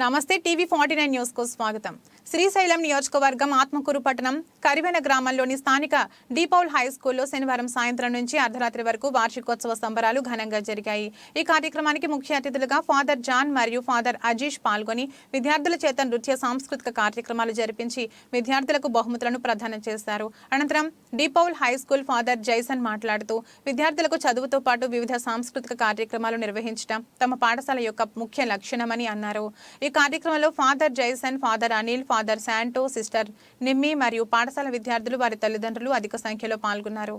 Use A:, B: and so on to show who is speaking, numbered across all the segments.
A: నమస్తే TV 49 news కు స్వాగతం. శ్రీశైలం నియోజకవర్గం ఆత్మకూరు పట్టణం కరివెన గ్రామంలోని స్థానిక డీపౌల్ హై స్కూల్లో శనివారం సాయంత్రం నుంచి అర్ధరాత్రి వరకు వార్షికోత్సవ సంబరాలు ఘనంగా జరిగాయి. ఈ కార్యక్రమానికి ముఖ్య అతిథులుగా ఫాదర్ జాన్ మరియు ఫాదర్ అజీష్ పాల్గొని విద్యార్థుల చేత నృత్య సాంస్కృతిక కార్యక్రమాలు జరిపించి విద్యార్థులకు బహుమతులను ప్రదానం చేశారు. అనంతరం డీపౌల్ హై స్కూల్ ఫాదర్ జైసన్ మాట్లాడుతూ విద్యార్థులకు చదువుతో పాటు వివిధ సాంస్కృతిక కార్యక్రమాలు నిర్వహించడం తమ పాఠశాల యొక్క ముఖ్య లక్ష్యమని అన్నారు. ఈ కార్యక్రమంలో father Jaison, father Anil, father Santo, sister Nimmi మరియు పాఠశాల విద్యార్థులు వారి తల్లిదండ్రులు అధిక సంఖ్యలో పాల్గొన్నారు.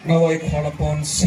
B: Now I call upon C.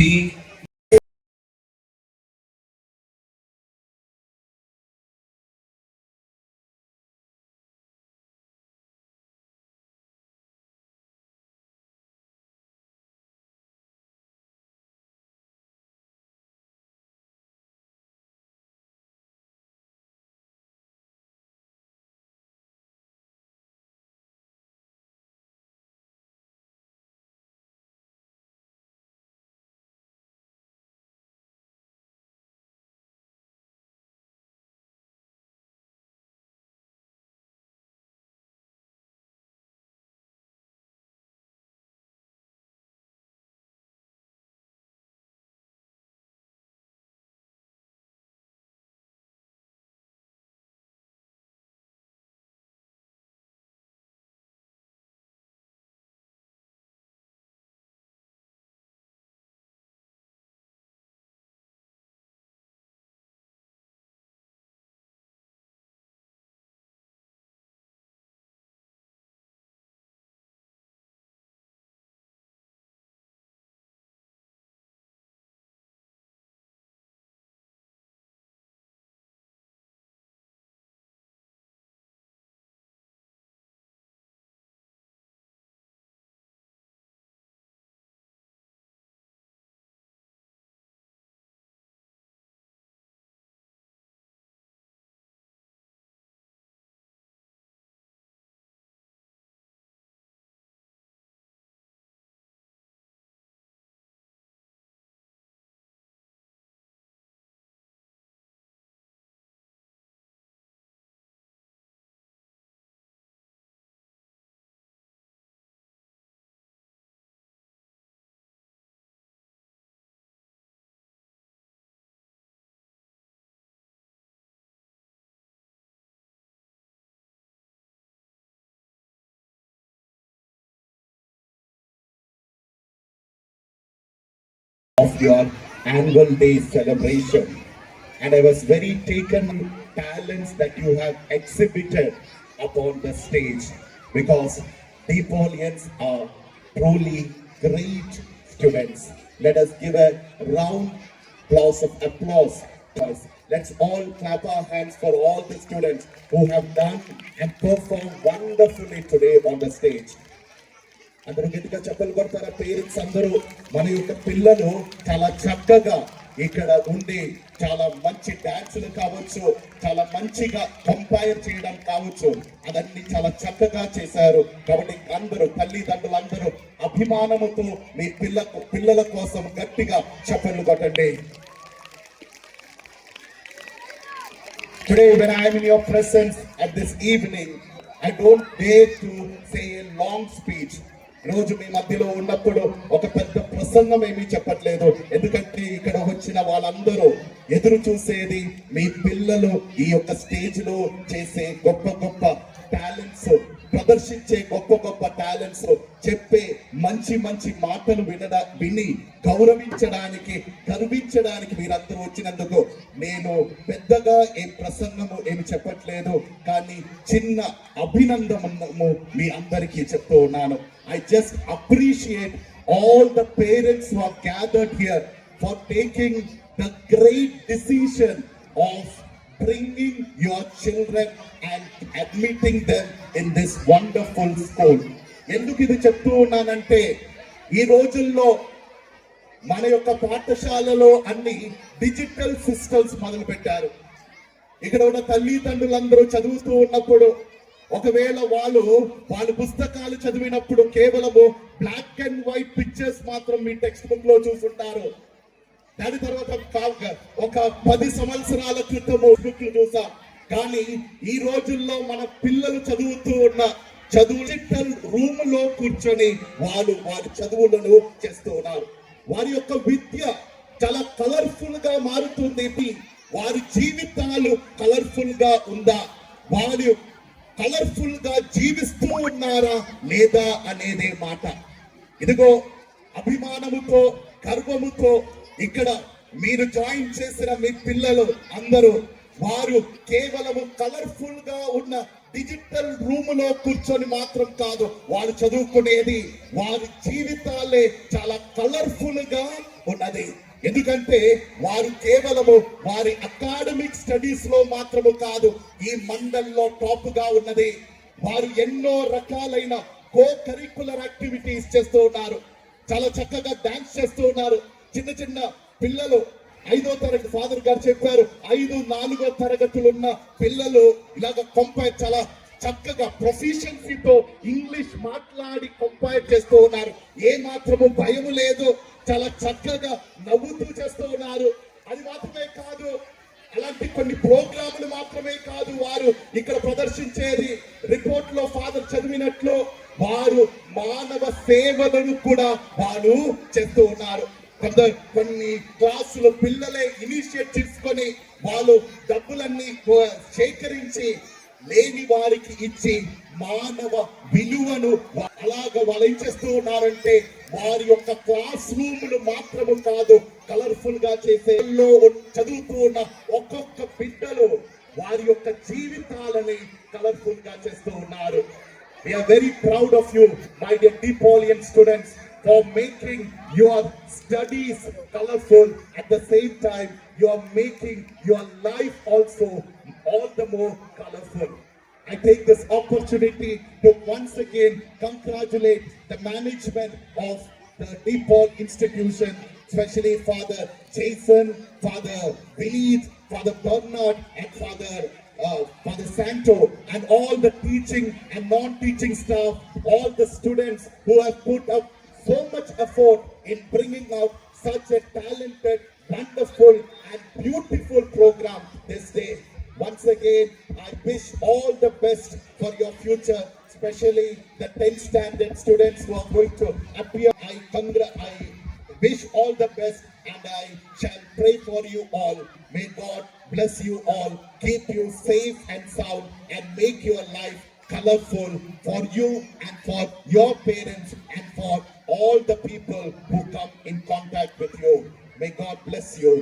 C: Of your annual day celebration, and I was very taken talents that you have exhibited upon the stage, because Deepolians are truly great students. Let us give a round applause. Let's all clap our hands for all the students who have done and performed wonderfully today on the stage. అందరూ గట్టిగా చెప్పలు కొడతారా? Parents అందరూ మన యొక్క పిల్లలు చాలా చక్కగా ఇక్కడ ఉండి చాలా మంచి డాన్సులు కావచ్చు, చాలా మంచిగా కంపైర్ చేయడం కావచ్చు, అదన్నీ చాలా చక్కగా చేశారు. కాబట్టి అందరూ తల్లిదండ్రులు అందరూ అభిమానముతో మీ పిల్లల కోసం గట్టిగా చెప్పలు కొట్టండి. Today when I am in your presence at this evening, I don't dare to say a long speech. రోజు మీ మధ్యలో ఉన్నప్పుడు ఒక పెద్ద ప్రసంగం ఏమీ చెప్పట్లేదు, ఎందుకంటే ఇక్కడ వచ్చిన వాళ్ళందరూ ఎదురు చూసేది మీ పిల్లలు ఈ యొక్క స్టేజ్ లో చేసే గొప్ప గొప్ప టాలెంట్స్, ప్రదర్శించే గొప్ప గొప్ప టాలెంట్స్, చెప్పే మంచి మంచి మాటలు విని గౌరవించడానికి, గర్వించడానికి మీరందరూ వచ్చినందుకు నేను పెద్దగా ప్రసంగము ఏమి చెప్పట్లేదు, కానీ చిన్న అభినందనము మీ అందరికీ చెప్తూ ఉన్నాను. I just appreciate all the parents who have gathered here for taking the great decision of bringing your children and admitting them in this wonderful school. ఎందుకు ఇది చెప్తూ ఉన్నానంటే, ఈ రోజుల్లో మన యొక్క పాఠశాలలో అన్ని డిజిటల్ సిస్టమ్స్ మొదలు పెట్టారు. ఇక్కడ ఉన్న తల్లిదండ్రులందరూ చదువుతూ ఉన్నప్పుడు ఒకవేళ వాళ్ళు పుస్తకాలు చదివినప్పుడు కేవలము బ్లాక్ అండ్ వైట్ పిక్చర్స్ మాత్రం మీ టెక్స్ట్ బుక్ లో చూసుంటారు. దాని తర్వాత ఒక 10 సంవత్సరాల క్రితము బుక్లు చూసాం. కానీ ఈ రోజుల్లో మన పిల్లలు చదువుతూ ఉన్న చదువు డిజిటల్ రూమ్ లో కూర్చొని వారి చదువులను చేస్తూ ఉన్నారు. వారి యొక్క విద్య చాలా కలర్ఫుల్ గా మారుతుంది. వారి జీవితాలు కలర్ఫుల్ గా ఉందా, వారు కలర్ఫుల్ గా జీవిస్తూ ఉన్నారా లేదా అనేదే మాట. ఇదిగో అభిమానముతో గర్వముతో ఇక్కడ మీరు జాయిన్ చేసిన మీ పిల్లలు అందరూ వారు కేవలము కలర్ఫుల్ గా ఉన్న డిజిటల్ రూమ్ లో కూర్చొని మాత్రం కాదు వారు చదువుకునేది, వారి జీవితాలే చాలా కలర్ఫుల్ గా ఉన్నది. ఎందుకంటే వారు కేవలము వారి అకాడమిక్ స్టడీస్ లో మాత్రము కాదు ఈ మండల్లో టాప్ గా ఉన్నది. వారు ఎన్నో రకాలైన కో కరికులర్ యాక్టివిటీస్ చేస్తూ ఉన్నారు. చాలా చక్కగా డాన్స్ చేస్తూ ఉన్నారు. చిన్న చిన్న పిల్లలు 5వ తరగతి ఫాదర్ గారు చెప్పారు 5-4 తరగతులు ఉన్న పిల్లలు ఇలాగ కంపైర్ చాలా చక్కగా ప్రొఫిషియన్సీతో ఇంగ్లీష్ మాట్లాడి కంపైర్ చేస్తూ ఉన్నారు. ఏ మాత్రము భయం లేదు, చాలా చక్కగా నవ్వుతూ చేస్తూ ఉన్నారు. అది మాత్రమే కాదు, అలాంటి కొన్ని ప్రోగ్రాములు మాత్రమే కాదు వారు ఇక్కడ ప్రదర్శించేది. రిపోర్ట్ లో ఫాదర్ చదివినట్లు వారు మానవ సేవలను కూడా వారు చేస్తూ ఉన్నారు. కొన్ని క్లాసులు పిల్లలే ఇనిషియేట్ తీసుకొని వాళ్ళు డబ్బులన్నీ సేకరించి లేని వారికి ఇచ్చి మానవ విలువను అలాగ వాళ్ళు ఏం చేస్తూ ఉన్నారంటే వారి యొక్క క్లాస్ రూములు మాత్రము కాదు కలర్ఫుల్ గా చేసే చదువుతూ ఉన్న ఒక్కొక్క బిడ్డలు వారి యొక్క జీవితాలని కలర్ఫుల్ గా చేస్తూ ఉన్నారు. We are very proud of you, my dear DePaulian students, for making your studies colorful. At the same time, you are making your life also all the more colorful. I take this opportunity to once again congratulate the management of the DePaul institution, especially Father Jason, Father Vineet, Father Bernard, and Father Santo, and all the teaching and non-teaching staff, all the students who have put up so much effort in bringing out such a talented, wonderful and beautiful program this day. Once again, I wish all the best for your future, especially the 10th standard students who are going to appear. I wish all the best and I shall pray for you all. May God bless you all, keep you safe and sound, and make your life colorful for you and for your parents and for all the people who come in contact with you. May God bless you.